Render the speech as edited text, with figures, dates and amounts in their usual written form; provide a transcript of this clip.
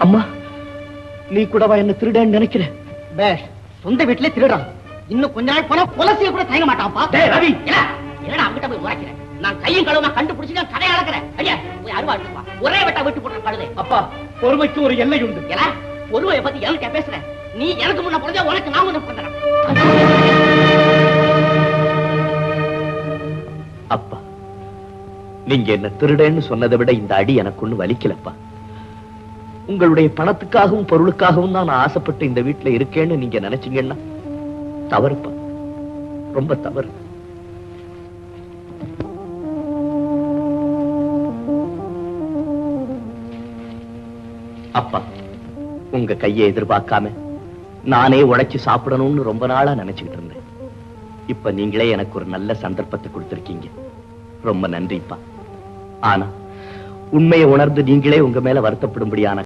அம்மா, நீ கூடவா என்ன திருடன்னு நினைக்கிற? பேஷ், சொந்த வீட்டிலே திருடுறான். இன்னும் கொஞ்ச நாள் போனா கொலை செய்ய கூட தயங்க மாட்டான்ப்பா. ரவி, ஏன்னா அவங்கிட்ட போய் உரைக்கிறேன். நான் கையும் களவுமா கண்டுபிடிச்சு நான் கதையை அளக்கிறேன். ஐயா போய் அருவா எடுத்துப்பா. ஒரே வெட்டா விட்டு போட்டு கழுதை. அப்பா, பொறுமைக்கு ஒரு எல்லை உண்டு. ஏன்னா பொறுமையை பத்தி என்கிட்ட பேசுறேன். நீ எனக்கு முன்ன பிறந்தா உனக்கு நான் முன்ன பிறந்தேன். அப்பா, நீங்க என்ன திருடன்னு சொன்னதை விட இந்த அடி எனக்கு ஒண்ணு வலிக்கலப்பா. உங்களுடைய பணத்துக்காகவும் பொருளுக்காகவும் தான் நான் ஆசைப்பட்டு இந்த வீட்டுல இருக்கேன்னு நீங்க நினைச்சீங்கன்னா தவறுப்பா, ரொம்ப தவறு. அப்பா, உங்க கையை எதிர்பார்க்காம நானே உழைச்சு சாப்பிடணும்னு ரொம்ப நாளா நினைச்சுக்கிட்டு இருந்தேன். இப்ப நீங்களே எனக்கு ஒரு நல்ல சந்தர்ப்பத்தை கொடுத்திருக்கீங்க. ரொம்ப நன்றிப்பா. ஆனா உண்மையை உணர்ந்து நீங்களே உங்க மேல வருத்தப்படும்படியான